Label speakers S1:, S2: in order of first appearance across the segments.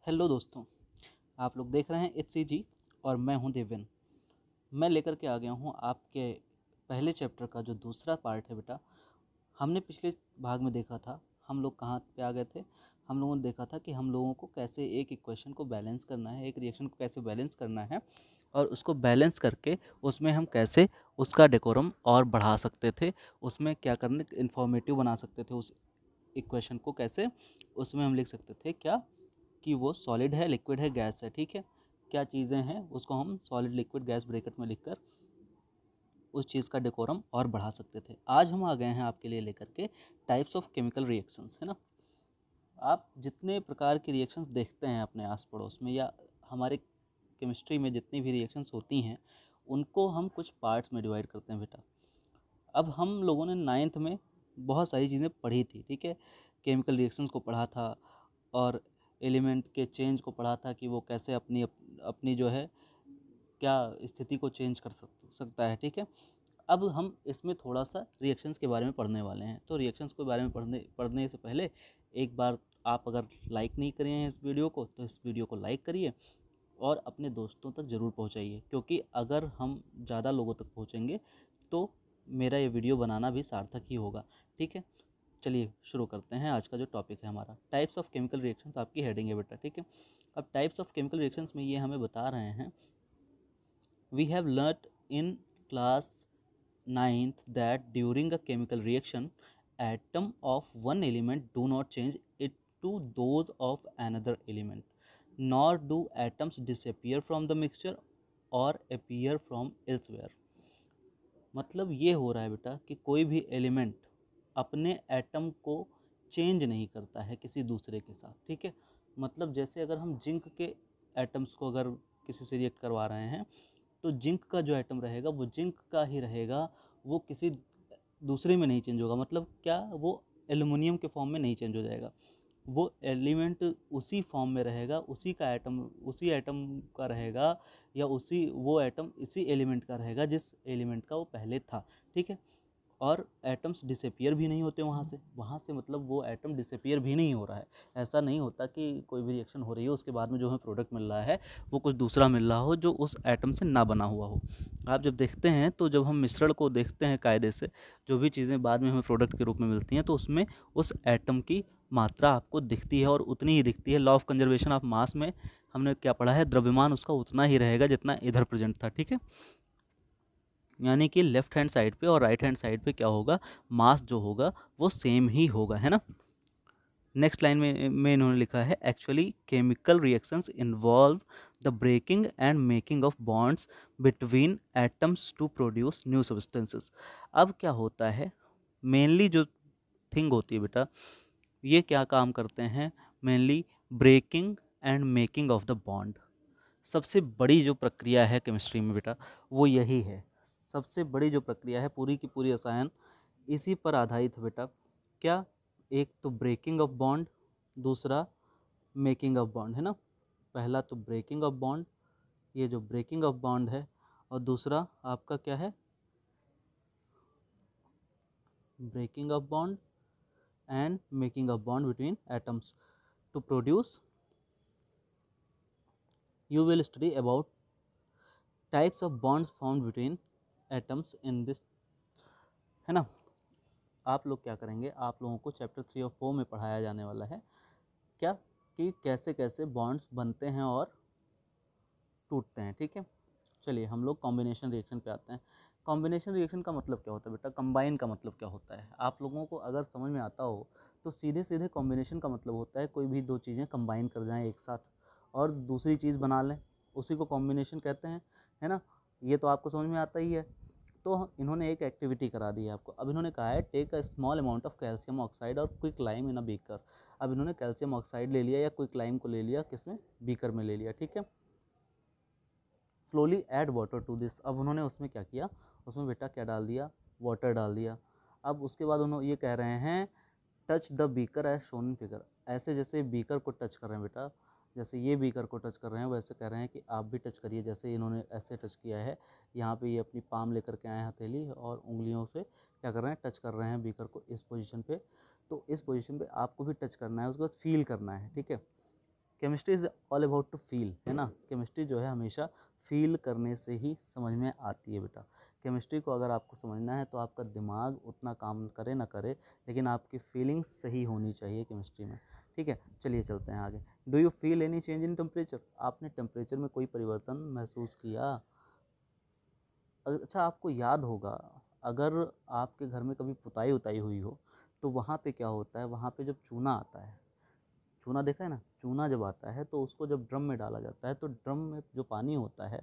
S1: Hello दोस्तों, आप लोग देख रहे हैं HCG और मैं हूं देवेन। मैं लेकर के आ गया हूं आपके पहले चैप्टर का जो दूसरा पार्ट है बेटा। हमने पिछले भाग में देखा था हम लोग कहाँ पे आ गए थे। हम लोगों ने देखा था कि हम लोगों को कैसे एक इक्वेशन को बैलेंस करना है, एक रिएक्शन को कैसे बैलेंस करना है और उसको बैलेंस करके उसमें हम कैसे उसका डेकोरम और बढ़ा सकते थे, उसमें क्या करने इन्फॉर्मेटिव बना सकते थे। उस इक्वेशन को कैसे उसमें हम लिख सकते थे क्या कि वो सॉलिड है, लिक्विड है, गैस है। ठीक है, क्या चीज़ें हैं उसको हम सॉलिड लिक्विड गैस ब्रैकेट में लिखकर उस चीज़ का डेकोरम और बढ़ा सकते थे। आज हम आ गए हैं आपके लिए लेकर के टाइप्स ऑफ केमिकल रिएक्शंस, है ना। आप जितने प्रकार के रिएक्शंस देखते हैं अपने आस पड़ोस में या हमारे केमिस्ट्री में जितनी भी रिएक्शंस होती हैं उनको हम कुछ पार्ट्स में डिवाइड करते हैं बेटा। अब हम लोगों ने नाइन्थ में बहुत सारी चीज़ें पढ़ी थी, ठीक है। केमिकल रिएक्शंस को पढ़ा था और एलिमेंट के चेंज को पढ़ा था कि वो कैसे अपनी जो है क्या स्थिति को चेंज कर सकता है, ठीक है। अब हम इसमें थोड़ा सा रिएक्शंस के बारे में पढ़ने वाले हैं। तो रिएक्शंस के बारे में पढ़ने से पहले एक बार आप अगर लाइक नहीं करिए हैं इस वीडियो को तो इस वीडियो को लाइक करिए और अपने दोस्तों तक ज़रूर पहुंचाइए, क्योंकि अगर हम ज़्यादा लोगों तक पहुंचेंगे तो मेरा ये वीडियो बनाना भी सार्थक ही होगा, ठीक है। चलिए शुरू करते हैं। आज का जो टॉपिक है हमारा टाइप्स ऑफ केमिकल रिएक्शंस आपकी हेडिंग है बेटा, ठीक है। अब टाइप्स ऑफ केमिकल रिएक्शंस में ये हमें बता रहे हैं, we have learn in class 9th that during a chemical reaction atom of one element do not change it to those of another element nor do atoms disappear from the mixture or appear from elsewhere। मतलब ये हो रहा है बेटा कि कोई भी element अपने एटम को चेंज नहीं करता है किसी दूसरे के साथ, ठीक है। मतलब जैसे अगर हम जिंक के एटम्स को अगर किसी से रिएक्ट करवा रहे हैं तो जिंक का जो एटम रहेगा वो जिंक का ही रहेगा, वो किसी दूसरे में नहीं चेंज होगा। मतलब क्या, वो एल्युमिनियम के फॉर्म में नहीं चेंज हो जाएगा, वो एलिमेंट उसी फॉर्म में रहेगा, उसी एटम का रहेगा या उसी वो एटम इसी एलिमेंट का रहेगा जिस एलिमेंट का वो पहले था, ठीक है। और एटम्स डिसअपियर भी नहीं होते वहाँ से मतलब वो एटम डिसअपियर भी नहीं हो रहा है। ऐसा नहीं होता कि कोई भी रिएक्शन हो रही है उसके बाद में जो हमें प्रोडक्ट मिल रहा है वो कुछ दूसरा मिल रहा हो जो उस एटम से ना बना हुआ हो। आप जब देखते हैं तो जब हम मिश्रण को देखते हैं कायदे से, जो भी चीज़ें बाद में हमें प्रोडक्ट के रूप में मिलती हैं तो उसमें उस एटम की मात्रा आपको दिखती है और उतनी ही दिखती है। Law of conservation of mass में हमने क्या पढ़ा है, द्रव्यमान उसका उतना ही रहेगा जितना इधर प्रेजेंट था, ठीक है। यानी कि लेफ्ट हैंड साइड पे और राइट हैंड साइड पे क्या होगा, मास जो होगा वो सेम ही होगा, है ना। नेक्स्ट लाइन में इन्होंने लिखा है actually chemical reactions involve the breaking and making of bonds between atoms to produce new substances. अब क्या होता है, मेनली जो थिंग होती है बेटा, ये क्या काम करते हैं, mainly breaking and making of the bond. सबसे बड़ी जो प्रक्रिया है केमिस्ट्री में बेटा वो यही है। सबसे बड़ी जो प्रक्रिया है पूरी की पूरी रसायन इसी पर आधारित है बेटा। क्या, एक तो ब्रेकिंग ऑफ बॉन्ड, दूसरा मेकिंग ऑफ बॉन्ड, है ना। पहला तो ब्रेकिंग ऑफ बॉन्ड, ये जो ब्रेकिंग ऑफ बॉन्ड है, और दूसरा आपका क्या है, breaking of bond and making of bond between atoms to produce. You will study about types of bonds found between atoms in this, है ना। आप लोग क्या करेंगे, आप लोगों को चैप्टर 3 और 4 में पढ़ाया जाने वाला है क्या, कि कैसे कैसे बॉन्ड्स बनते हैं और टूटते हैं, ठीक है। चलिए हम लोग कॉम्बिनेशन रिएक्शन पे आते हैं। कॉम्बिनेशन रिएक्शन का मतलब क्या होता है बेटा, कंबाइन का मतलब क्या होता है, आप लोगों को अगर समझ में आता हो तो सीधे सीधे कॉम्बिनेशन का मतलब होता है कोई भी दो चीज़ें कंबाइन कर जाएं एक साथ और दूसरी चीज़ बना लें, उसी को कॉम्बिनेशन कहते हैं, है ना। ये तो आपको समझ में आता ही है। तो इन्होंने एक एक्टिविटी करा दी है आपको। अब इन्होंने कहा है take a small amount of calcium oxide और quicklime in a beaker. अब इन्होंने कैल्शियम ऑक्साइड ले लिया या क्विक लाइम को ले लिया, किसमें, बीकर में ले लिया, ठीक है। Slowly add water to this. अब उन्होंने उसमें क्या किया, उसमें बेटा क्या डाल दिया, वाटर डाल दिया। अब उसके बाद उन्होंने ये कह रहे हैं touch the beaker as shown in figure. ऐसे जैसे बीकर को टच कर रहे हैं बेटा, जैसे ये बीकर को टच कर रहे हैं वैसे कह रहे हैं कि आप भी टच करिए। जैसे इन्होंने ऐसे टच किया है, यहाँ पे ये अपनी पाम लेकर के आए हैं हथेली और उंगलियों से क्या कर रहे हैं, टच कर रहे हैं बीकर को इस पोजीशन पे। तो इस पोजीशन पे आपको भी टच करना है, उसके बाद फील करना है, ठीक है। Chemistry is all about to feel, है ना। केमिस्ट्री जो है हमेशा फील करने से ही समझ में आती है बेटा। केमिस्ट्री को अगर आपको समझना है तो आपका दिमाग उतना काम करे ना करे, लेकिन आपकी फीलिंग्स सही होनी चाहिए केमिस्ट्री में, ठीक है। चलिए चलते हैं आगे। Do you feel any change in temperature? आपने टेम्परेचर में कोई परिवर्तन महसूस किया? अच्छा, आपको याद होगा, अगर आपके घर में कभी पुताई उताई हुई हो तो वहाँ पे क्या होता है, वहाँ पे जब चूना आता है, चूना देखा है ना, चूना जब आता है तो उसको जब ड्रम में डाला जाता है तो ड्रम में जो पानी होता है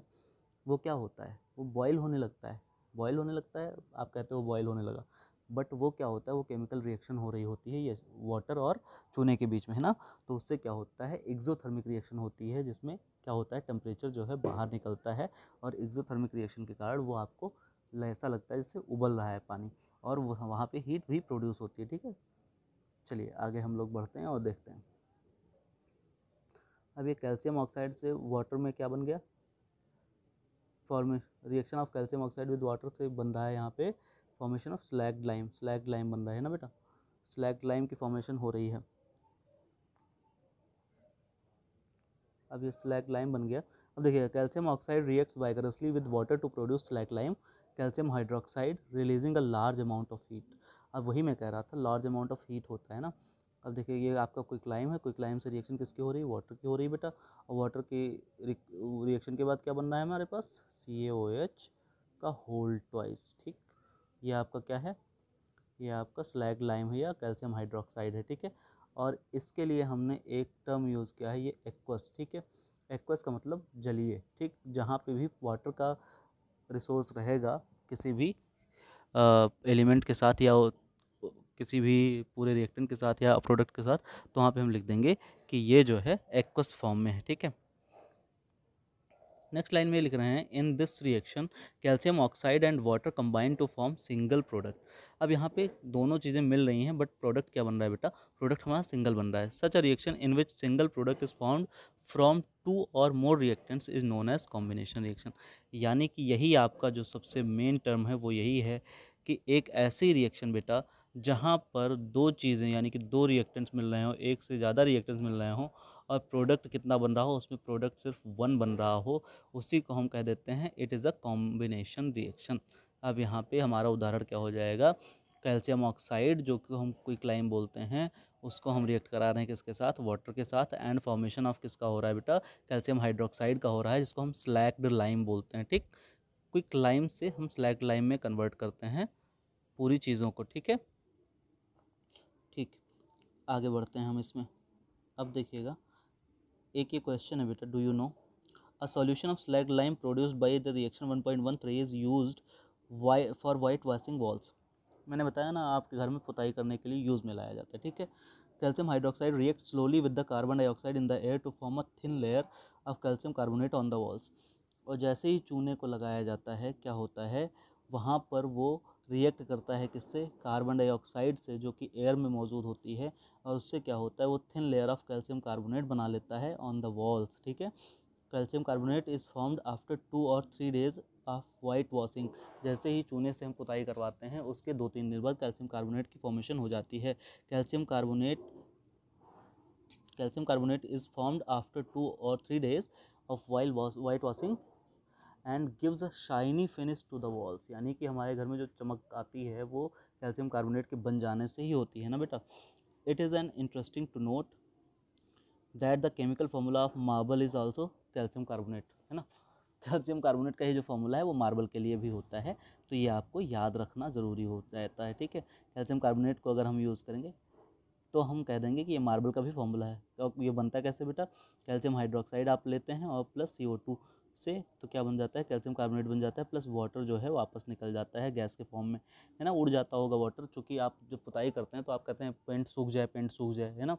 S1: वो क्या होता है, वो बॉयल होने लगता है। बॉयल होने लगता है, आप कहते हो बॉयल होने लगा, बट वो क्या होता है, वो केमिकल रिएक्शन हो रही होती है ये वाटर और चूने के बीच में, है ना। तो उससे क्या होता है, एक्सोथर्मिक रिएक्शन होती है, जिसमें क्या होता है, टेम्परेचर जो है बाहर निकलता है, और एक्सोथर्मिक रिएक्शन के कारण वो आपको ऐसा लगता है जैसे उबल रहा है पानी, और वहाँ पे हीट भी प्रोड्यूस होती है, ठीक है। चलिए आगे हम लोग बढ़ते हैं और देखते हैं। अब ये कैल्शियम ऑक्साइड से वाटर में क्या बन गया, formation, reaction of calcium oxide with water से बन रहा है यहाँ पे formation of slag lime, slag lime बन रहा है ना बेटा, स्लैग लाइम की फॉर्मेशन हो रही है। अब ये स्लैग लाइम बन गया। अब देखिए, calcium oxide reacts vigorously with water to produce slaked lime, calcium hydroxide releasing a large amount of heat. अब वही मैं कह रहा था, लार्ज अमाउंट ऑफ हीट होता है ना। अब देखिए, ये आपका क्विकलाइम है, क्विकलाइम से रिएक्शन किसकी हो रही है, वाटर की हो रही है बेटा, और वाटर की रिएक्शन के बाद क्या बन रहा है हमारे पास, CaOH का होल ट्वाइस, ठीक। ये आपका क्या है, ये आपका स्लैग लाइम है या कैल्शियम हाइड्रोक्साइड है, ठीक है। और इसके लिए हमने एक टर्म यूज़ किया है, ये एक्वस, ठीक है। एक्वस का मतलब जलीय, ठीक। जहाँ पे भी वाटर का रिसोर्स रहेगा किसी भी एलिमेंट के साथ या किसी भी पूरे रिएक्टेंट के साथ या प्रोडक्ट के साथ, तो वहाँ पे हम लिख देंगे कि ये जो है एक्वस फॉर्म में है, ठीक है। नेक्स्ट लाइन में लिख रहे हैं, in this reaction calcium oxide and water combine to form single product. अब यहाँ पे दोनों चीज़ें मिल रही हैं, बट प्रोडक्ट क्या बन रहा है बेटा, प्रोडक्ट हमारा सिंगल बन रहा है। Such a reaction in which single product is found from two और more reactants is known as combination reaction. यानी कि यही आपका जो सबसे मेन टर्म है वो यही है कि एक ऐसी रिएक्शन बेटा जहाँ पर दो चीज़ें यानी कि दो रिएक्टेंट्स मिल रहे हों, एक से ज़्यादा रिएक्टेंट्स मिल रहे हों, और प्रोडक्ट कितना बन रहा हो, उसमें प्रोडक्ट सिर्फ वन बन रहा हो, उसी को हम कह देते हैं it is a combination reaction. अब यहाँ पे हमारा उदाहरण क्या हो जाएगा, कैल्शियम ऑक्साइड जो कि हम क्विकलाइम बोलते हैं, उसको हम रिएक्ट करा रहे हैं किसके साथ, वाटर के साथ, एंड फॉर्मेशन ऑफ किसका हो रहा है बेटा, कैल्शियम हाइड्रोक्साइड का हो रहा है, जिसको हम स्लैग्ड लाइम बोलते हैं, ठीक। क्विक लाइम से हम स्लैग्ड लाइम में कन्वर्ट करते हैं पूरी चीज़ों को, ठीक है। ठीक, आगे बढ़ते हैं हम इसमें। अब देखिएगा, एक ये क्वेश्चन है बेटा, do you know a solution of slag lime produced by the reaction 1.13 is used for white washing walls। मैंने बताया ना, आपके घर में पुताई करने के लिए यूज़ में लाया जाता है, ठीक है। Calcium hydroxide react slowly with the carbon dioxide in the air to form a thin layer of calcium carbonate on the walls. और जैसे ही चूने को लगाया जाता है, क्या होता है, वहाँ पर वो रिएक्ट करता है किससे, कार्बन डाइऑक्साइड से, जो कि एयर में मौजूद होती है, और उससे क्या होता है, वो thin layer of calcium carbonate बना लेता है ऑन द वॉल्स, ठीक है। Calcium carbonate is formed after 2 और 3 days ऑफ वाइट वॉशिंग। जैसे ही चूने से हम पुताई करवाते हैं, उसके 2-3 दिन बाद कैल्शियम कार्बोनेट की फॉर्मेशन हो जाती है। Calcium carbonate is formed after 2 और 3 days of white washing and gives a shiny finish to the walls. यानी कि हमारे घर में जो चमक आती है वो कैल्शियम कार्बोनेट के बन जाने से ही होती है ना बेटा। It is an interesting to note that the chemical formula of marble is also calcium carbonate, है ना। कैल्शियम कार्बोनेट का ही जो फार्मूला है वो मार्बल के लिए भी होता है, तो ये आपको याद रखना ज़रूरी होता रहता है, ठीक है। कैल्शियम कार्बोनेट को अगर हम यूज़ करेंगे तो हम कह देंगे कि ये मार्बल का भी फॉर्मूला है। तो ये बनता कैसे बेटा, कैल्शियम हाइड्रोक्साइड आप लेते हैं और प्लस CO2 से, तो क्या बन जाता है, कैल्शियम कार्बोनेट बन जाता है, प्लस वाटर जो है वापस निकल जाता है गैस के फॉर्म में, है ना, उड़ जाता होगा वाटर। चूँकि आप जब पुताई करते हैं तो आप कहते हैं पेंट सूख जाए, पेंट सूख जाए, है ना।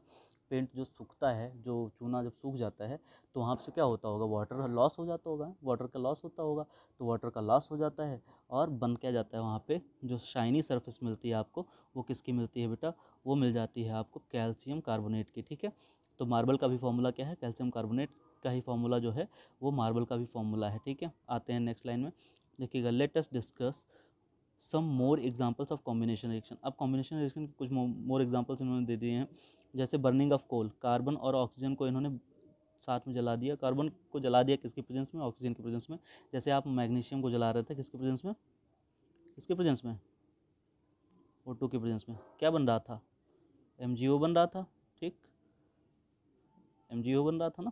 S1: पेंट जो सूखता है, जो चूना जब सूख जाता है, तो वहाँ से क्या होता होगा, वाटर लॉस हो जाता होगा, वाटर का लॉस होता होगा, तो वाटर का लॉस हो जाता है, और बन क्या जाता है, वहाँ पे जो शाइनी सरफेस मिलती है आपको, वो किसकी मिलती है बेटा, वो मिल जाती है आपको कैल्शियम कार्बोनेट की, ठीक है। तो मार्बल का भी फॉर्मूला क्या है, कैल्शियम कार्बोनेट का ही फॉर्मूला जो है वो मार्बल का भी फॉर्मूला है, ठीक है। आते हैं नेक्स्ट लाइन में, देखिएगा, let us discuss some more examples of combination reaction. अब कॉम्बिनेशन रिएक्शन के कुछ मोर एग्जाम्पल्स इन्होंने दे दिए हैं, जैसे बर्निंग ऑफ कोल, कार्बन और ऑक्सीजन को इन्होंने साथ में जला दिया, कार्बन को जला दिया किसके प्रेजेंस में, ऑक्सीजन के प्रेजेंस में। जैसे आप मैग्नीशियम को जला रहे थे किसके प्रेजेंस में, किसके प्रेजेंस में, O2 के प्रेजेंस में, क्या बन रहा था, MgO बन रहा था, ठीक, MgO बन रहा था ना।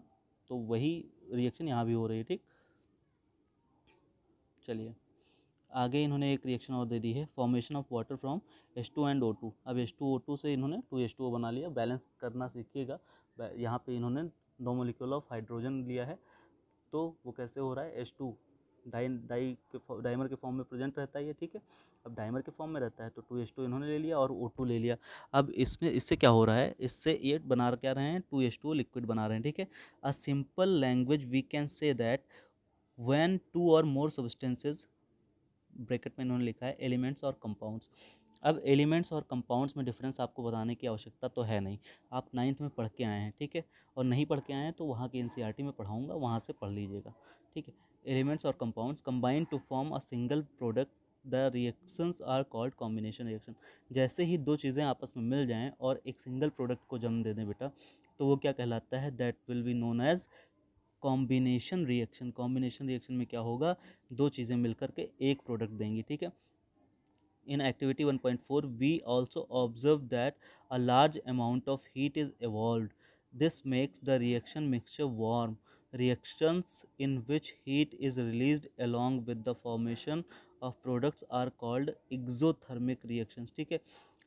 S1: तो वही रिएक्शन यहाँ भी हो रही है, ठीक। चलिए आगे इन्होंने एक रिएक्शन और दे दी है, formation of water from H2 and O2। अब H2O2 से इन्होंने 2H2O बना लिया। बैलेंस करना सीखिएगा। यहाँ पे इन्होंने 2 मॉलिक्यूल ऑफ हाइड्रोजन लिया है, तो वो कैसे हो रहा है, H2 डाइमर के फॉर्म में प्रेजेंट रहता है ये, ठीक है। अब डाइमर के फॉर्म में रहता है तो 2H2 इन्होंने ले लिया और O2 ले लिया। अब इसमें इससे क्या हो रहा है, इससे ये बना क्या रहे हैं, 2H2O लिक्विड बना रहे हैं, ठीक है। A simple language we can say that when 2 और मोर सब्सटेंसेज, ब्रैकेट में इन्होंने लिखा है एलिमेंट्स और कंपाउंड्स। अब एलिमेंट्स और कंपाउंड्स में डिफरेंस आपको बताने की आवश्यकता तो है नहीं, आप 9th में पढ़ के आए हैं, ठीक है। और नहीं पढ़ के आए हैं तो वहाँ के NCERT में पढ़ाऊँगा, वहाँ से पढ़ लीजिएगा, ठीक है। एलिमेंट्स और compounds combine to form a single product, the reactions are called combination reaction. जैसे ही दो चीज़ें आपस में मिल जाएँ और एक सिंगल प्रोडक्ट को जन्म दे दें बेटा, तो वो क्या कहलाता है, that will be known as combination reaction. Combination reaction में क्या होगा, दो चीज़ें मिलकर के एक प्रोडक्ट देंगी, ठीक है। In activity 1.4 we also observe that a large amount of heat is evolved. This makes the reaction mixture warm. Reactions in which heat is released along with the formation of products are called exothermic reactions, ठीक है।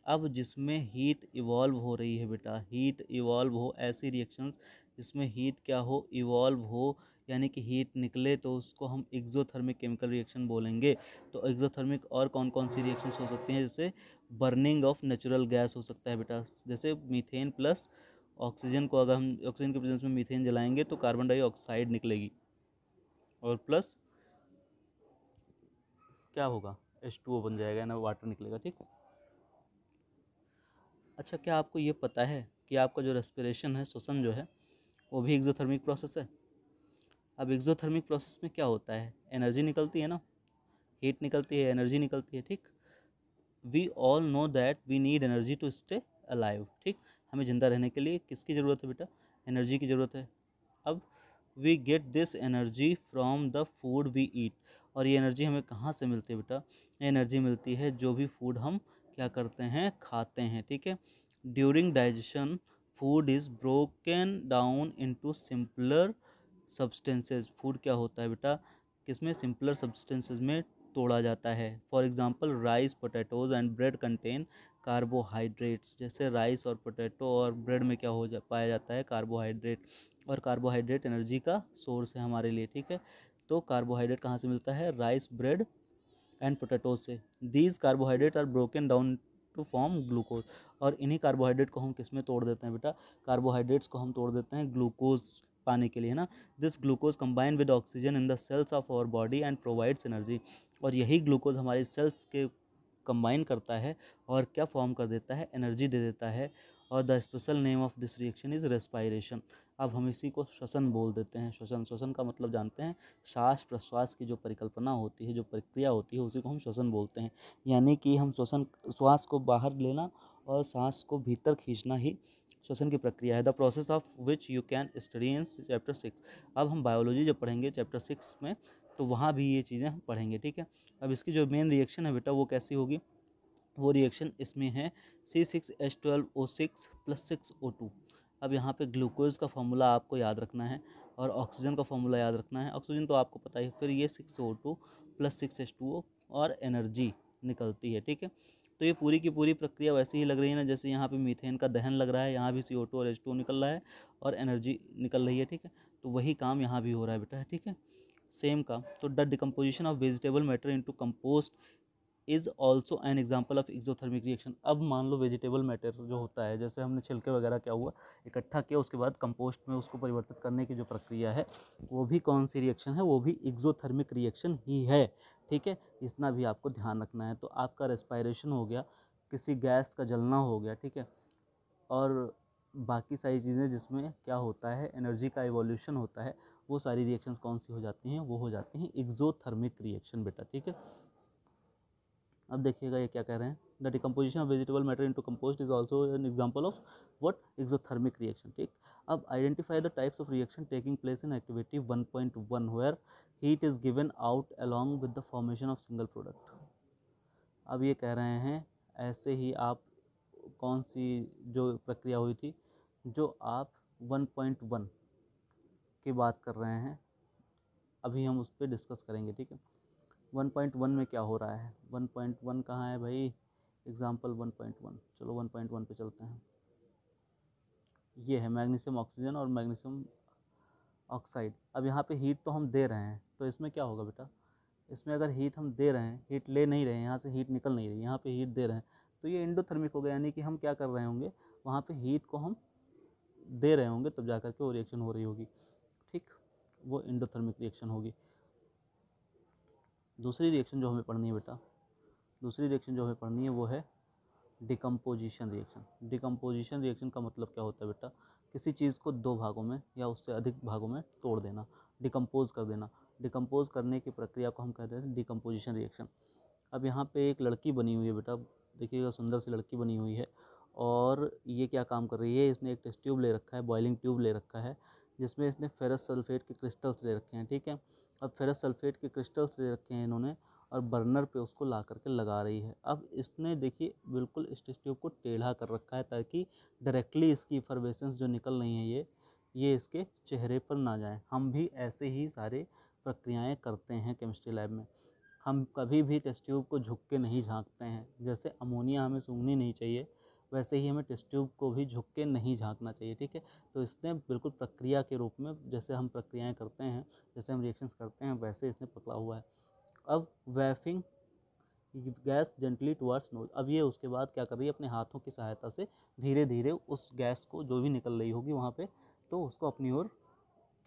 S1: अब जिसमें heat evolve हो रही है बेटा, heat evolve हो, ऐसी रिएक्शंस जिसमें हीट क्या हो, इवॉल्व हो, यानी कि हीट निकले, तो उसको हम एक्सोथर्मिक केमिकल रिएक्शन बोलेंगे। तो एक्सोथर्मिक और कौन कौन सी रिएक्शंस हो सकती हैं, जैसे बर्निंग ऑफ नेचुरल गैस हो सकता है बेटा, जैसे मीथेन प्लस ऑक्सीजन को, अगर हम ऑक्सीजन के प्रेजेंस में मीथेन जलाएंगे तो कार्बन डाइऑक्साइड निकलेगी और प्लस क्या होगा, H2O बन जाएगा ना, वाटर निकलेगा, ठीक। अच्छा, क्या आपको ये पता है कि आपका जो रेस्पिरेशन है, श्वसन जो है, वो भी एक्सोथर्मिक प्रोसेस है। अब एक्सोथर्मिक प्रोसेस में क्या होता है, एनर्जी निकलती है ना, हीट निकलती है, एनर्जी निकलती है, ठीक। We all know that we need energy to stay alive, ठीक। हमें ज़िंदा रहने के लिए किसकी ज़रूरत है बेटा, एनर्जी की ज़रूरत है। अब we get this energy from the food we eat. और ये एनर्जी हमें कहाँ से मिलती है बेटा, ये एनर्जी मिलती है जो भी फूड हम क्या करते हैं, खाते हैं, ठीक है। During digestion food is broken down into simpler substances. Food क्या होता है बेटा, किसमें, सिंपलर सब्सटेंसेज में तोड़ा जाता है। For example rice, potatoes and bread contain carbohydrates. जैसे राइस और पोटैटो और ब्रेड में क्या पाया जाता है, कार्बोहाइड्रेट। और कार्बोहाइड्रेट एनर्जी का सोर्स है हमारे लिए, ठीक है। तो कार्बोहाइड्रेट कहाँ से मिलता है, राइस, ब्रेड एंड पोटैटोज से। These carbohydrate are broken down to form glucose. और इन्हीं कार्बोहाइड्रेट को हम किस में तोड़ देते हैं बेटा, कार्बोहाइड्रेट्स को हम तोड़ देते हैं ग्लूकोज पाने के लिए, है ना। This glucose combine with oxygen in the cells of our body and provides energy. और यही ग्लूकोज हमारी सेल्स के कंबाइन करता है और क्या फॉर्म कर देता है, एनर्जी दे देता है। और the special name of this reaction is respiration. अब हम इसी को श्वसन बोल देते हैं। श्वसन, श्वसन का मतलब जानते हैं, श्वास प्रश्वास की जो परिकल्पना होती है, जो प्रक्रिया होती है, उसी को हम श्वसन बोलते हैं। यानी कि हम श्वास को बाहर लेना और सांस को भीतर खींचना ही श्वसन की प्रक्रिया है। The process of which you can study in chapter 6। अब हम बायोलॉजी जब पढ़ेंगे चैप्टर 6 में, तो वहाँ भी ये चीज़ें हम पढ़ेंगे, ठीक है। अब इसकी जो मेन रिएक्शन है बेटा, वो कैसी होगी, वो रिएक्शन इसमें है C6H12O6 + 6O2। अब यहाँ पे ग्लूकोज का फॉर्मूला आपको याद रखना है और ऑक्सीजन का फॉर्मूला याद रखना है। ऑक्सीजन तो आपको पता ही, फिर ये 6O2 + 6H2O और एनर्जी निकलती है, ठीक है। तो ये पूरी की पूरी प्रक्रिया वैसे ही लग रही है ना, जैसे यहाँ पे मीथेन का दहन लग रहा है, यहाँ भी CO2 और H2O निकल रहा है और एनर्जी निकल रही है, ठीक है। तो वही काम यहाँ भी हो रहा है बेटा, ठीक है, सेम काम। तो the decomposition of vegetable matter into compost is also an example of exothermic reaction. अब मान लो वेजिटेबल मैटर जो होता है, जैसे हमने छिलके वगैरह क्या हुआ इकट्ठा किया, उसके बाद कंपोस्ट में उसको परिवर्तित करने की जो प्रक्रिया है, वो भी कौन सी रिएक्शन है, वो भी एक्सोथर्मिक रिएक्शन ही है, ठीक है। इतना भी आपको ध्यान रखना है। तो आपका रेस्पायरेशन हो गया, किसी गैस का जलना हो गया, ठीक है, और बाकी सारी चीज़ें जिसमें क्या होता है, एनर्जी का इवोल्यूशन होता है, वो सारी रिएक्शंस कौन सी हो जाती हैं, वो हो जाती हैं एक्सोथर्मिक रिएक्शन बेटा, ठीक है। अब देखिएगा ये क्या कह रहे हैं, the decomposition of vegetable matter into compost is also an example of what exothermic reaction. ठीक, अब identify the types of reaction taking place in activity 1.1 where heat is given out along with the formation of single product. अब ये कह रहे हैं ऐसे ही आप कौन सी जो प्रक्रिया हुई थी जो आप 1.1 की बात कर रहे हैं, अभी हम उस पर डिस्कस करेंगे। ठीक है, 1.1 में क्या हो रहा है, 1.1 कहाँ है भाई, एग्जाम्पल 1.1, चलो 1.1 पे चलते हैं। ये है मैग्नीशियम ऑक्सीजन और मैग्नीशियम ऑक्साइड। अब यहाँ पे हीट तो हम दे रहे हैं, तो इसमें क्या होगा बेटा, इसमें अगर हीट हम दे रहे हैं, हीट ले नहीं रहे हैं, यहाँ से हीट निकल नहीं रही, यहाँ पे हीट दे रहे हैं, तो ये एंडोथर्मिक हो गया, यानी कि हम क्या कर रहे होंगे, वहाँ पे हीट को हम दे रहे होंगे तब जा करके वो रिएक्शन हो रही होगी। ठीक, वो एंडोथर्मिक रिएक्शन होगी। दूसरी रिएक्शन जो हमें पढ़नी है बेटा, दूसरी रिएक्शन जो हमें पढ़नी है वो है डिकम्पोजिशन रिएक्शन। डिकम्पोजिशन रिएक्शन का मतलब क्या होता है बेटा, किसी चीज़ को दो भागों में या उससे अधिक भागों में तोड़ देना, डिकम्पोज कर देना। डिकम्पोज करने की प्रक्रिया को हम कहते हैं डिकम्पोजिशन रिएक्शन। अब यहाँ पे एक लड़की बनी हुई है बेटा, देखिएगा सुंदर सी लड़की बनी हुई है, और ये क्या काम कर रही है, इसने एक टेस्ट ट्यूब ले रखा है, बॉइलिंग ट्यूब ले रखा है, जिसमें इसने फेरस सल्फेट के क्रिस्टल्स ले रखे हैं। ठीक है, अब फेरस सल्फेट के क्रिस्टल्स ले रखे हैं इन्होंने, और बर्नर पे उसको ला करके लगा रही है। अब इसने देखिए बिल्कुल इस टेस्ट ट्यूब को टेढ़ा कर रखा है ताकि डायरेक्टली इसकी इफर्वेसेंस जो निकल रही हैं ये इसके चेहरे पर ना जाए। हम भी ऐसे ही सारे प्रक्रियाएं करते हैं केमिस्ट्री लैब में। हम कभी भी टेस्ट ट्यूब को झुक के नहीं झांकते हैं, जैसे अमोनिया हमें सूंघनी नहीं चाहिए, वैसे ही हमें टेस्ट ट्यूब को भी झुक के नहीं झांकना चाहिए। ठीक है, तो इसने बिल्कुल प्रक्रिया के रूप में, जैसे हम प्रक्रियाएं करते हैं, जैसे हम रिएक्शंस करते हैं, वैसे इसने पकड़ा हुआ है। अब वैफिंग गैस जेंटली टुवर्ड्स नोज। अब ये उसके बाद क्या कर रही है, अपने हाथों की सहायता से धीरे धीरे उस गैस को जो भी निकल रही होगी वहाँ पे, तो उसको अपनी ओर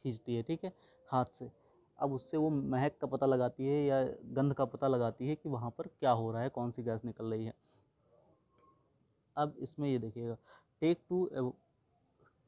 S1: खींचती है। ठीक है, हाथ से। अब उससे वो महक का पता लगाती है या गंध का पता लगाती है कि वहाँ पर क्या हो रहा है, कौन सी गैस निकल रही है। अब इसमें ये देखिएगा,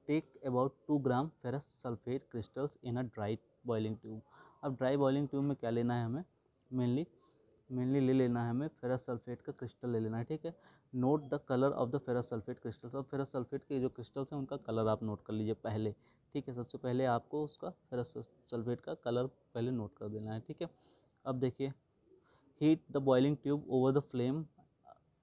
S1: take about 2 gram ferrous sulphate crystals in a dry boiling tube. अब ड्राई बॉइलिंग ट्यूब में क्या लेना है हमें, मेनली ले लेना है हमें फेरस सल्फेट का क्रिस्टल ले लेना है। ठीक है, note the colour of the ferrous sulphate crystals. अब फेरस सल्फेट के जो क्रिस्टल्स हैं उनका कलर आप नोट कर लीजिए पहले। ठीक है, सबसे पहले आपको उसका फेरस सल्फेट का कलर पहले नोट कर देना है। ठीक है, अब देखिए, heat the boiling tube over the flame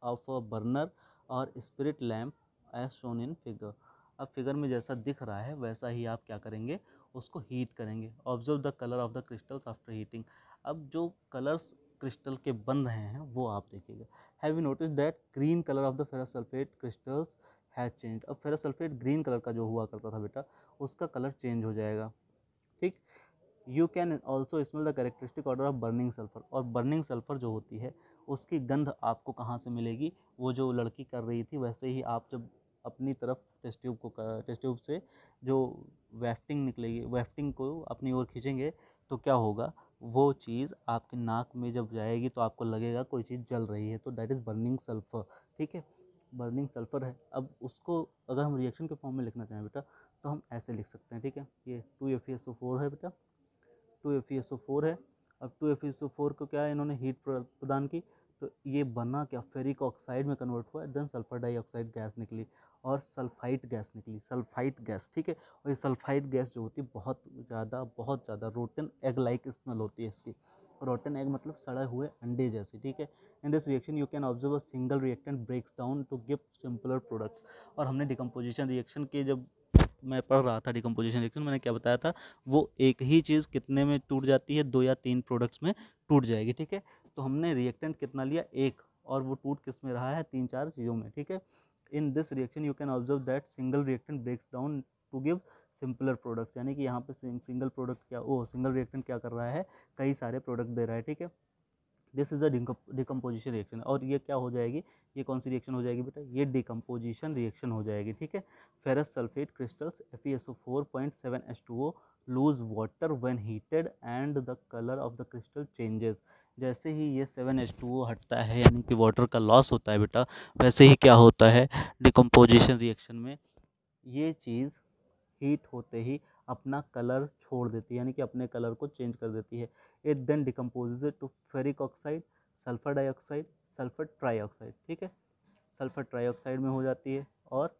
S1: of a burner और spirit lamp as shown in figure. अब फिगर में जैसा दिख रहा है वैसा ही आप क्या करेंगे, उसको हीट करेंगे। Observe the colour of the crystals after heating. अब जो कलर्स क्रिस्टल के बन रहे हैं वो आप देखिएगा। Have you notice that green colour of the ferrous sulphate crystals has change. अब फेरस सल्फेट ग्रीन कलर का जो हुआ करता था बेटा, उसका कलर चेंज हो जाएगा। ठीक, you can also smell the characteristic order of burning sulphur. और बर्निंग सल्फर जो होती है उसकी गंध आपको कहाँ से मिलेगी, वो जो लड़की कर रही थी वैसे ही आप जब अपनी तरफ टेस्ट ट्यूब से जो वेफ्टिंग निकलेगी, वेफ्टिंग को अपनी ओर खींचेंगे, तो क्या होगा, वो चीज़ आपके नाक में जब जाएगी तो आपको लगेगा कोई चीज़ जल रही है, तो दैट इज़ बर्निंग सल्फर। ठीक है, बर्निंग सल्फर है। अब उसको अगर हम रिएक्शन के फॉर्म में लिखना चाहें बेटा, तो हम ऐसे लिख सकते हैं। ठीक है, ये 2FeSO4 है बेटा, 2FeSO4 है। अब 2FeSO4 को क्या है, इन्होंने हीट प्रदान की, तो ये बना क्या, फेरिक ऑक्साइड में कन्वर्ट हुआ, देन सल्फर डाइऑक्साइड गैस निकली और सल्फाइट गैस निकली, सल्फाइट गैस। ठीक है, और ये सल्फाइट गैस जो होती है बहुत ज़्यादा रोटन एग लाइक स्मेल होती है इसकी। रोटन एग मतलब सड़े हुए अंडे जैसी। ठीक है, in this reaction you can observe a single reactant breaks down to give simpler products. और हमने डिकम्पोजिशन रिएक्शन के जब मैं पढ़ रहा था डिकम्पोजिशन रिएक्शन, मैंने क्या बताया था, वो एक ही चीज़ कितने में टूट जाती है, 2 या 3 प्रोडक्ट्स में टूट जाएगी। ठीक है, तो हमने रिएक्टेंट कितना लिया, एक, और वो टूट किस में रहा है, 3-4 चीज़ों में। ठीक है, in this reaction you can observe that single reactant breaks down to give simpler products, यानी कि यहाँ पे सिंगल प्रोडक्ट क्या, ओ सिंगल रिएक्टेंट क्या कर रहा है, कई सारे प्रोडक्ट दे रहा है। ठीक है, this is a decomposition reaction. और ये क्या हो जाएगी, ये कौन सी रिएक्शन हो जाएगी बेटा, ये डिकम्पोजिशन रिएक्शन हो जाएगी। ठीक है, ferrous sulphate crystals FeSO4.7H2O loose water when heated and the colour of the crystal changes. जैसे ही ये 7H2O हटता है, यानी कि वाटर का लॉस होता है बेटा, वैसे ही क्या होता है, डिकम्पोजिशन रिएक्शन में ये चीज़ हीट होते ही अपना कलर छोड़ देती है, यानी कि अपने कलर को चेंज कर देती है। It then decomposes to ferric oxide, sulphur dioxide, sulphur trioxide, ठीक है, सल्फर ट्राइऑक्साइड में हो जाती है और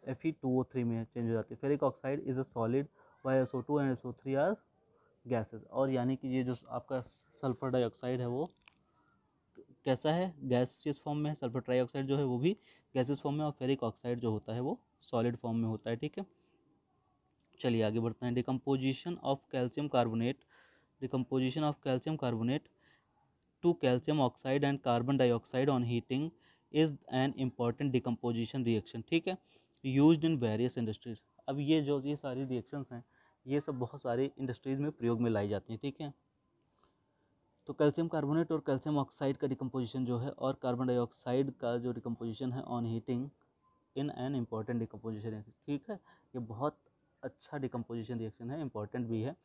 S1: Fe2O3 में चेंज हो जाती है। Ferric oxide is a solid while SO2 and SO3 are gases. और यानी कि ये जो आपका सल्फर डाइऑक्साइड है वो कैसा है, गैसियस फॉर्म में है, सल्फर ट्राइऑक्साइड जो है वो भी गैसियस फॉर्म में, और फेरिक ऑक्साइड जो होता है वो सॉलिड फॉर्म में होता है, ठीक है। चलिए आगे बढ़ते हैं। Decomposition of calcium carbonate, decomposition of calcium carbonate to calcium oxide and carbon dioxide on heating is an important decomposition reaction, ठीक है, यूज्ड इन वेरियस इंडस्ट्रीज। अब ये सारी रिएक्शंस हैं, ये सब बहुत सारी इंडस्ट्रीज में प्रयोग में लाई जाती हैं, ठीक है। तो कैल्शियम कार्बोनेट और कैल्शियम ऑक्साइड का डिकम्पोजिशन जो है और कार्बन डाइऑक्साइड का जो डिकम्पोजिशन है on heating in an important decomposition reaction, ठीक है, ये बहुत अच्छा डिकम्पोजिशन रिएक्शन है, इम्पॉर्टेंट भी है।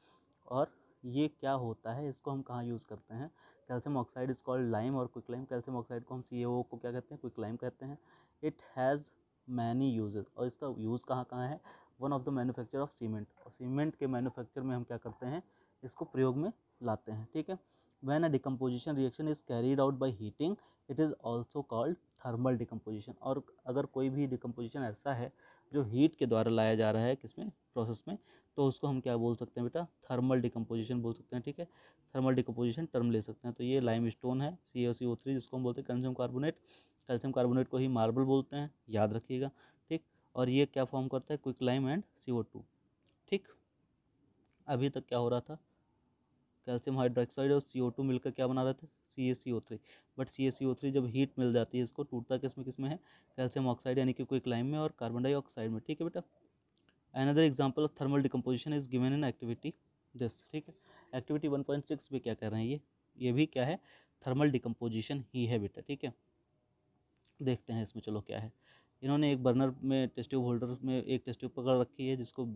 S1: और ये क्या होता है, इसको हम कहाँ यूज़ करते हैं, calcium oxide is called lime और क्विकलाइम। कैल्शियम ऑक्साइड को हम CaO को क्या कहते हैं, क्विकलाइम कहते हैं। इट हैज़ मैनी यूजेस, और इसका यूज़ कहाँ कहाँ है, one of the manufacture of cement, और सीमेंट के मैन्युफैक्चर में हम क्या करते हैं, इसको प्रयोग में लाते हैं, ठीक है। When a decomposition reaction is carried out by heating it is also called thermal decomposition. और अगर कोई भी डिकम्पोजिशन ऐसा है जो हीट के द्वारा लाया जा रहा है किसमें, प्रोसेस में, तो उसको हम क्या बोल सकते हैं बेटा, थर्मल डिकम्पोजिशन बोल सकते हैं, ठीक है। थर्मल डिकम्पोजिशन टर्म ले सकते हैं। तो ये लाइम स्टोन है CaCO3 जिसको हम बोलते हैं कैल्शियम कार्बोनेट, कैल्शियम कार्बोनेट को ही मार्बल बोलते हैं, याद रखिएगा, ठीक। और ये क्या फॉर्म करता है, क्विकलाइम एंड CO2, ठीक। अभी तक क्या हो रहा था, कैल्शियम हाइड्रोक्साइड और CO2 मिलकर क्या बना रहे थे, CaCO3। बट CaCO3 जब हीट मिल जाती है इसको, टूटता किस में है, कैल्शियम ऑक्साइड यानी कि क्विकलाइम में और कार्बन डाइऑक्साइड में, ठीक है बेटा। Another example of thermal decomposition is given in activity this, ठीक है। एक्टिविटी 1.6 में क्या कह रहे हैं, ये भी क्या है, थर्मल डिकम्पोजिशन ही है बेटा, ठीक है। देखते हैं इसमें, चलो क्या है। इन्होंने एक बर्नर में टेस्ट ट्यूब होल्डर में एक टेस्ट ट्यूब पकड़ रखी है जिसको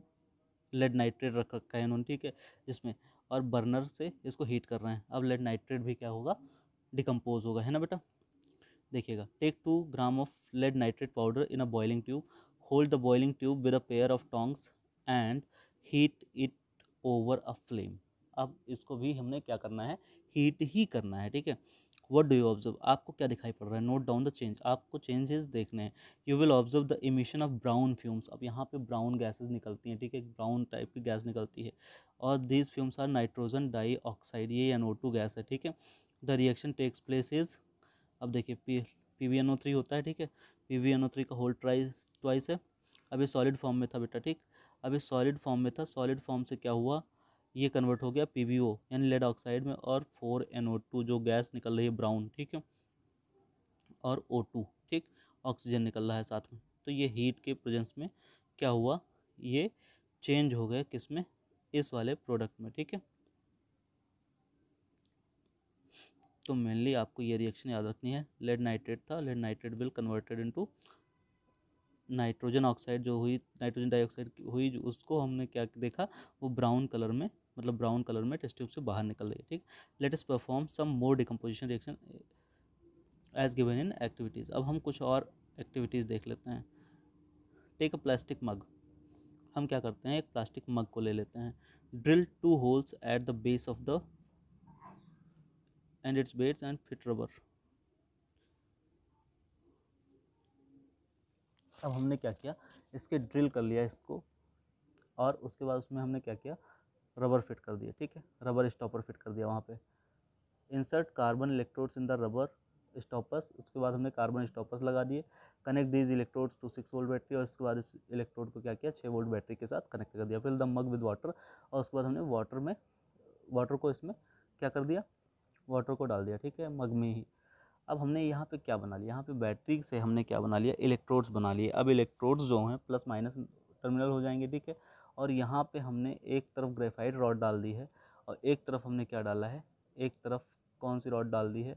S1: लेड नाइट्रेट रख रखा है इन्होंने, ठीक है, जिसमें, और बर्नर से इसको हीट कर रहे हैं। अब लेड नाइट्रेट भी क्या होगा, डिकम्पोज होगा, है ना बेटा। देखिएगा, take 2 gram of lead nitrate powder in a boiling tube, hold the boiling tube with a pair of tongs and heat it over a flame. अब इसको भी हमने क्या करना है, हीट ही करना है, ठीक है। व्हाट डू यू ऑब्जर्व, आपको क्या दिखाई पड़ रहा है, नोट डाउन द चेंज, आपको चेंजेस देखने हैं। You will observe the emission of brown fumes. अब यहाँ पे ब्राउन गैसेज निकलती हैं, ठीक है, ब्राउन टाइप की गैस निकलती है, और these fumes are nitrogen dioxide, ये NO2 गैस है, ठीक है। The reaction takes place is, अब देखिए PbNO3 होता है, ठीक है, PbNO3 का होल ट्वाइस है। अब ये सॉलिड फॉर्म में था बेटा, ठीक, अब ये सॉलिड फॉर्म में था, सॉलिड फॉर्म से क्या हुआ, ये कन्वर्ट हो गया PbO यानी लेड ऑक्साइड में, और 4NO2 जो गैस निकल रही है ब्राउन, ठीक है, और O2, ठीक, ऑक्सीजन निकल रहा है साथ में। तो ये हीट के प्रेजेंस में क्या हुआ, ये चेंज हो गए किस में, इस वाले प्रोडक्ट में, ठीक है। तो मेनली आपको ये रिएक्शन याद रखनी है, लेड नाइट्रेट था, lead nitrate will converted into nitrogen oxide, जो हुई नाइट्रोजन डाइऑक्साइड हुई, जो उसको हमने क्या देखा, वो ब्राउन कलर में, मतलब ब्राउन कलर में टेस्ट ट्यूब से बाहर निकल रही है, ठीक। Let us perform some more decomposition reaction as given in activities. अब हम कुछ और एक्टिविटीज़ देख लेते हैं। टेक अ प्लास्टिक मग, हम क्या करते हैं, एक प्लास्टिक मग को ले लेते हैं, drill 2 holes at the base of the end it's base and fit rubber. अब हमने क्या किया, इसके ड्रिल कर लिया इसको, और उसके बाद उसमें हमने क्या किया, रबर फिट कर दिया, ठीक है, रबर स्टॉपर फिट कर दिया वहाँ पे। Insert carbon electrodes in the rubber stoppers, उसके बाद हमने कार्बन स्टॉपर्स लगा दिए। Connect these electrodes to 6 volt battery, और उसके बाद इस इलेक्ट्रोड को क्या किया, 6 वोल्ट बैटरी के साथ कनेक्ट कर दिया। Fill the mug with water, और उसके बाद हमने वाटर को इसमें क्या कर दिया, वाटर को डाल दिया, ठीक है, मग में ही। अब हमने यहाँ पे क्या बना लिया, यहाँ पे बैटरी से हमने क्या बना लिया, इलेक्ट्रोड्स बना लिए। अब इलेक्ट्रोड्स जो हैं प्लस माइनस टर्मिनल हो जाएंगे, ठीक है। और यहाँ पे हमने एक तरफ ग्रेफाइट रॉड डाल दी है, और एक तरफ हमने क्या डाला है, एक तरफ कौन सी रॉड डाल दी है,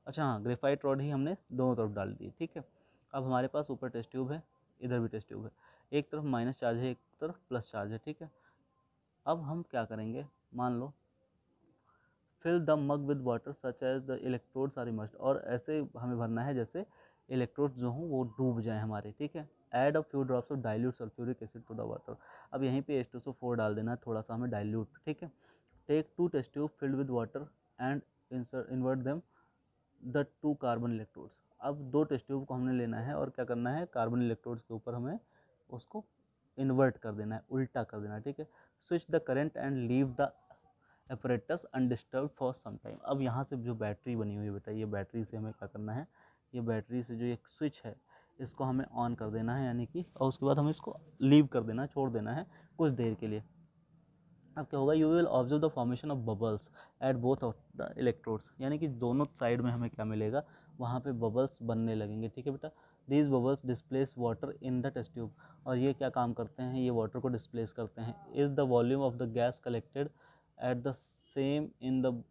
S1: अच्छा हाँ, ग्रेफाइट रॉड ही हमने दोनों तरफ डाल दी, ठीक है। अब हमारे पास ऊपर टेस्ट ट्यूब है, इधर भी टेस्ट ट्यूब है, एक तरफ माइनस चार्ज है, एक तरफ प्लस चार्ज है, ठीक है। अब हम क्या करेंगे, मान लो fill the mug with water such as the electrodes are immersed, और ऐसे हमें भरना है जैसे इलेक्ट्रोड्स जो हों वो डूब जाएं हमारे, ठीक है। Add a few drops of dilute sulphuric acid to the water, अब यहीं पे H2SO4 डाल देना है, थोड़ा सा हमें डाइल्यूट, ठीक है। Take 2 test tube filled with water and invert them the 2 carbon electrodes. अब 2 टेस्ट ट्यूब को हमने लेना है और क्या करना है, कार्बन इलेक्ट्रोड्स के ऊपर हमें उसको इन्वर्ट कर देना है, उल्टा कर देना है, ठीक है। Switch the current and leave the apparatus undisturb for some time. अब यहाँ से जो बैटरी बनी हुई है बेटा, ये बैटरी से हमें क्या करना है, ये बैटरी से जो एक स्विच है इसको हमें ऑन कर देना है, यानी कि, और उसके बाद हमें इसको लीव कर देना है, छोड़ देना है कुछ देर के लिए। अब क्या होगा, you will observe the formation of bubbles at both of the electrodes, यानी कि दोनों साइड में हमें क्या मिलेगा, वहाँ पे बबल्स बनने लगेंगे, ठीक है बेटा। These bubbles displace water in the test tube, और ये क्या काम करते हैं, ये वाटर को डिस्प्लेस करते हैं। Is the volume of the gas collected at the same in the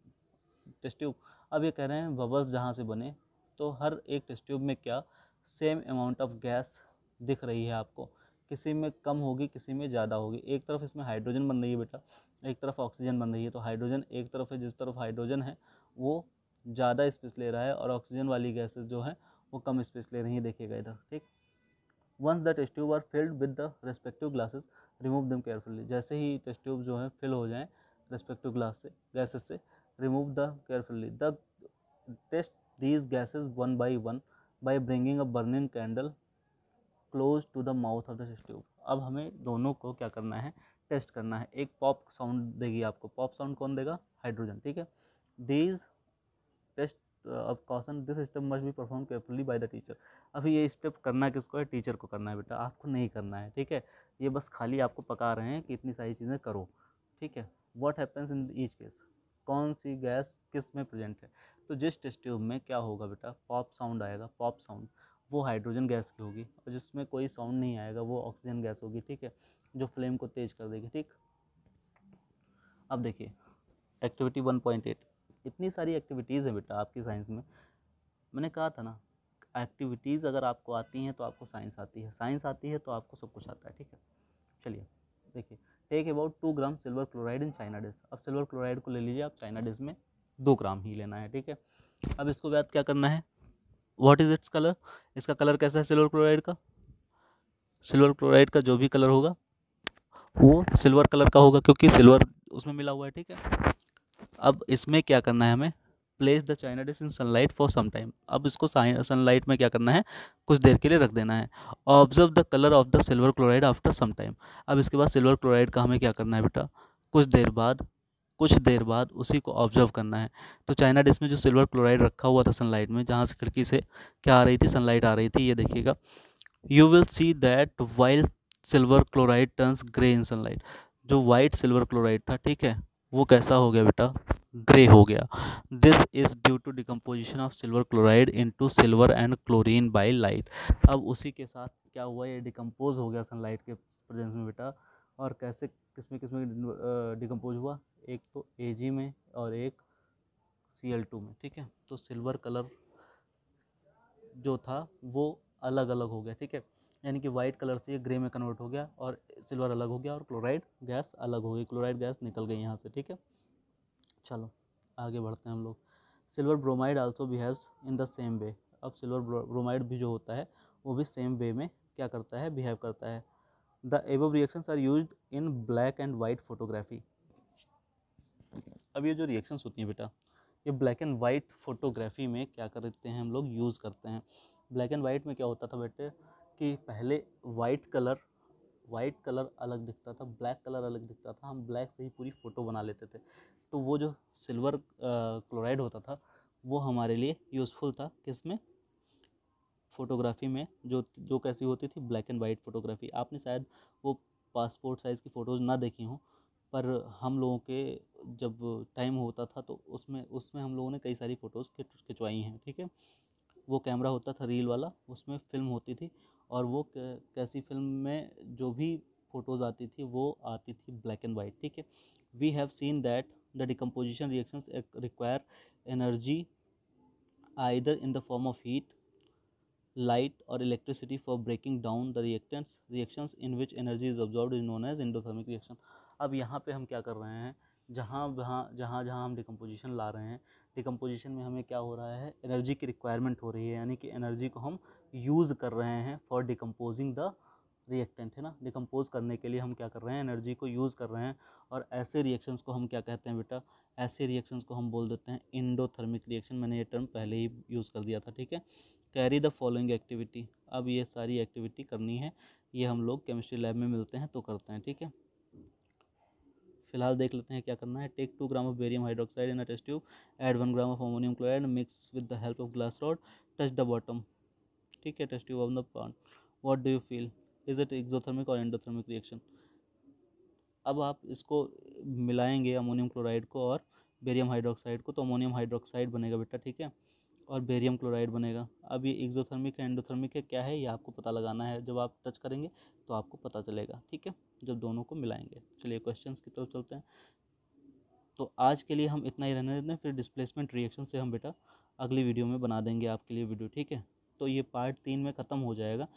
S1: test tube. अब ये कह रहे हैं बबल्स जहाँ से बने, तो हर एक टेस्ट ट्यूब में क्या सेम अमाउंट ऑफ गैस दिख रही है आपको, किसी में कम होगी, किसी में ज़्यादा होगी। एक तरफ इसमें हाइड्रोजन बन रही है बेटा, एक तरफ ऑक्सीजन बन रही है, तो हाइड्रोजन एक तरफ है, जिस तरफ हाइड्रोजन है वो ज़्यादा स्पेस ले रहा है और ऑक्सीजन वाली गैसेस जो है वो कम स्पेस ले रही है, देखिएगा इधर, ठीक। Once the test tube are filled with the respective glasses remove them carefully, जैसे ही टेस्ट ट्यूब जो है फिल हो जाएँ रेस्पेक्टिव ग्लास से, गैसेस से, remove the carefully the test these gases one by bringing a burning candle close to the mouth of the test tube. अब हमें दोनों को क्या करना है, टेस्ट करना है। एक पॉप साउंड देगी आपको, पॉप साउंड कौन देगा, हाइड्रोजन, ठीक है। These test of caution this step must be perform carefully by the teacher. अभी ये स्टेप करना किसको है, टीचर को करना है बेटा, आपको नहीं करना है, ठीक है। ये बस खाली आपको पका रहे हैं कि इतनी सारी चीज़ें करो, ठीक है। What happens in each case, कौन सी गैस किस में प्रेजेंट है, तो जिस टेस्ट ट्यूब में क्या होगा बेटा, पॉप साउंड आएगा, पॉप साउंड वो हाइड्रोजन गैस की होगी, और जिसमें कोई साउंड नहीं आएगा वो ऑक्सीजन गैस होगी, ठीक है, जो फ्लेम को तेज कर देगी, ठीक। अब देखिए एक्टिविटी 1.8, इतनी सारी एक्टिविटीज़ है बेटा आपकी साइंस में। मैंने कहा था ना, एक्टिविटीज़ अगर आपको आती हैं तो आपको साइंस आती है, साइंस आती है तो आपको सब कुछ आता है, ठीक है। चलिए देखिए, take about 2 gram silver chloride in china dish. अब सिल्वर क्लोराइड को ले लीजिए आप, चाइना डिश में 2 ग्राम ही लेना है, ठीक है। अब इसको बाद क्या करना है, व्हाट इज़ इट्स कलर, इसका कलर कैसा है सिल्वर क्लोराइड का, सिल्वर क्लोराइड का जो भी कलर होगा वो सिल्वर कलर का होगा, क्योंकि सिल्वर उसमें मिला हुआ है, ठीक है। अब इसमें क्या करना है हमें, place the china dish in sunlight for some time. अब इसको सनलाइट में क्या करना है, कुछ देर के लिए रख देना है। Observe the colour of the silver chloride after some time. अब इसके बाद सिल्वर क्लोराइड का हमें क्या करना है बेटा, कुछ देर बाद उसी को ऑब्जर्व करना है। तो चाइना डिश में जो सिल्वर क्लोराइड रखा हुआ था सनलाइट में, जहाँ से खिड़की से क्या आ रही थी, सनलाइट आ रही थी, ये देखिएगा, you will see that while silver chloride turns grey in sunlight. जो वाइट सिल्वर क्लोराइड था, ठीक है, वो कैसा हो गया बेटा, ग्रे हो गया। This is due to decomposition of silver chloride into silver and chlorine by light. अब उसी के साथ क्या हुआ, ये डिकम्पोज हो गया सनलाइट के प्रेजेंस में बेटा। और कैसे, किसमें किसमें डिकम्पोज हुआ, एक तो Ag में और एक Cl2 में, ठीक है। तो सिल्वर कलर जो था वो अलग अलग हो गया, ठीक है, यानी कि वाइट कलर से ये ग्रे में कन्वर्ट हो गया और सिल्वर अलग हो गया और क्लोराइड गैस अलग हो गई, क्लोराइड गैस निकल गई यहाँ से, ठीक है। चलो आगे बढ़ते हैं हम लोग। Silver bromide also behaves in the same way. अब सिल्वर ब्रोमाइड भी जो होता है वो भी सेम वे में क्या करता है, बिहेव करता है। The above reactions are used in black and white photography. अब ये जो रिएक्शंस होती हैं बेटा, ये ब्लैक एंड वाइट फोटोग्राफी में क्या करते हैं हम लोग, यूज़ करते हैं। ब्लैक एंड वाइट में क्या होता था बेटे, कि पहले वाइट कलर अलग दिखता था, ब्लैक कलर अलग दिखता था, हम ब्लैक से ही पूरी फ़ोटो बना लेते थे। तो वो जो सिल्वर क्लोराइड होता था वो हमारे लिए यूज़फुल था, किसमें, फ़ोटोग्राफी में, जो जो कैसी होती थी, ब्लैक एंड वाइट फ़ोटोग्राफी। आपने शायद वो पासपोर्ट साइज़ की फ़ोटोज़ ना देखी हों, पर हम लोगों के जब टाइम होता था तो उसमें उसमें हम लोगों ने कई सारी फ़ोटोज़ खिंचवाई हैं, ठीक है। वो कैमरा होता था रील वाला, उसमें फ़िल्म होती थी, और वो कैसी फ़िल्म में जो भी फ़ोटोज़ आती थी वो आती थी ब्लैक एंड वाइट, ठीक है। We have seen that the decomposition reactions require energy either in the form of heat, light or electricity for breaking down the reactions in which energy is absorbed is known as endothermic reaction। अब यहाँ पे हम क्या कर रहे हैं, जहाँ हम डिकम्पोजिशन ला रहे हैं, डिकम्पोजिशन में हमें क्या हो रहा है, एनर्जी की रिक्वायरमेंट हो रही है, यानी कि एनर्जी को हम यूज़ कर रहे हैं फॉर डिकम्पोजिंग द रिएक्टेंट है ना, डिकम्पोज करने के लिए हम क्या कर रहे हैं, एनर्जी को यूज़ कर रहे हैं। और ऐसे रिएक्शंस को हम क्या कहते हैं बेटा, ऐसे रिएक्शंस को हम बोल देते हैं एंडोथर्मिक रिएक्शन। मैंने ये टर्म पहले ही यूज़ कर दिया था, ठीक है। कैरी द फॉलोइंग एक्टिविटी, अब ये सारी एक्टिविटी करनी है, ये हम लोग केमिस्ट्री लैब में मिलते हैं तो करते हैं, ठीक है। फिलहाल देख लेते हैं क्या करना है। Take 2 gram of barium hydroxide in a test tube, add 1 gram of ammonium chloride, mix with the help of glass rod, touch the bottom, ठीक है, test tube of the pond. What do you feel, is it exothermic और endothermic reaction. अब आप इसको मिलाएंगे ammonium chloride को और barium hydroxide को, तो अमोनियम हाइड्रोक्साइड बनेगा बेटा, ठीक है, और बेरियम क्लोराइड बनेगा। अब ये एक्सोथर्मिक है एंडोथर्मिक है क्या है, ये आपको पता लगाना है। जब आप टच करेंगे तो आपको पता चलेगा, ठीक है, जब दोनों को मिलाएंगे। चलिए क्वेश्चंस की तरफ चलते हैं। तो आज के लिए हम इतना ही रहने देते हैं, फिर डिस्प्लेसमेंट रिएक्शन से हम बेटा अगली वीडियो में बना देंगे आपके लिए वीडियो, ठीक है। तो ये पार्ट 3 में ख़त्म हो जाएगा।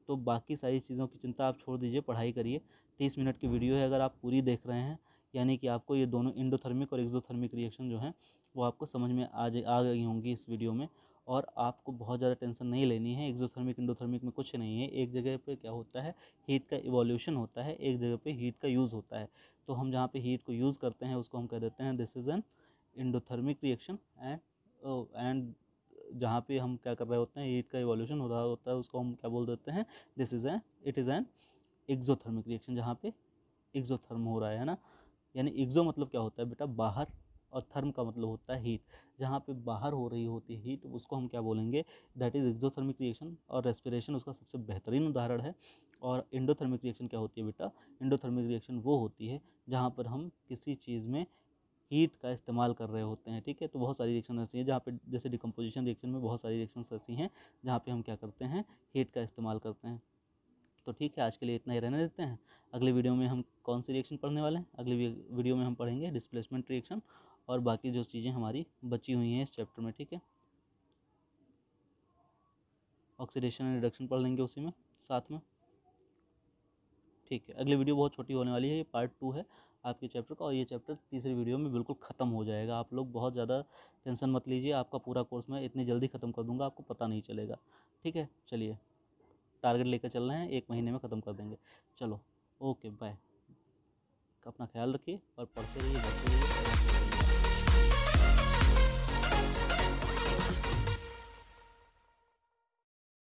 S1: तो बाकी सारी चीज़ों की चिंता आप छोड़ दीजिए, पढ़ाई करिए। 30 मिनट की वीडियो है, अगर आप पूरी देख रहे हैं यानी कि आपको ये दोनों एंडोथर्मिक और एक्सोथर्मिक रिएक्शन जो हैं वो आपको समझ में आ गई होंगी इस वीडियो में। और आपको बहुत ज़्यादा टेंशन नहीं लेनी है, एक्सोथर्मिक एंडोथर्मिक में कुछ नहीं है। एक जगह पे क्या होता है, हीट का इवोल्यूशन होता है, एक जगह पे हीट का यूज़ होता है। तो हम जहाँ पे हीट को यूज़ करते हैं उसको हम कह देते हैं this is an endothermic reaction. And जहाँ पे हम क्या कर रहे होते हैं, हीट का इवोल्यूशन हो रहा होता है, उसको हम क्या बोल देते हैं, this is it is an exothermic reaction, जहाँ पे एक्सोथर्म हो रहा है ना। यानी एक्सो मतलब क्या होता है बेटा, बाहर, और थर्म का मतलब होता है हीट। जहाँ पे बाहर हो रही होती है हीट उसको हम क्या बोलेंगे, दैट इज़ एक्सोथर्मिक रिएक्शन। और रेस्पिरेशन उसका सबसे बेहतरीन उदाहरण है। और एंडोथर्मिक रिएक्शन क्या होती है बेटा, एंडोथर्मिक रिएक्शन वो होती है जहाँ पर हम किसी चीज़ में हीट का इस्तेमाल कर रहे होते हैं, ठीक है। तो बहुत सारी रिएक्शन ऐसी हैं जहाँ पे, जैसे डिकम्पोजिशन रिएक्शन में बहुत सारी रिएक्शंस ऐसी हैं जहाँ पे हम क्या करते हैं, हीट का इस्तेमाल करते हैं। तो ठीक है, आज के लिए इतना ही रहने देते हैं। अगली वीडियो में हम कौन सी रिएक्शन पढ़ने वाले हैं, अगली वीडियो में हम पढ़ेंगे डिस्प्लेसमेंट रिएक्शन और बाकी जो चीज़ें हमारी बची हुई हैं इस चैप्टर में, ठीक है। ऑक्सीडेशन एंड रिडक्शन पढ़ लेंगे उसी में साथ में, ठीक है। अगली वीडियो बहुत छोटी होने वाली है, ये पार्ट 2 है आपके चैप्टर का, और ये चैप्टर तीसरी वीडियो में बिल्कुल ख़त्म हो जाएगा। आप लोग बहुत ज़्यादा टेंशन मत लीजिए, आपका पूरा कोर्स मैं इतनी जल्दी ख़त्म कर दूंगा, आपको पता नहीं चलेगा, ठीक है। चलिए, टारगेट लेकर चल रहे हैं, 1 महीने में ख़त्म कर देंगे। चलो, ओके, बाय। अपना ख्याल रखिए और पढ़ते रहिए, बढ़ते रहिए।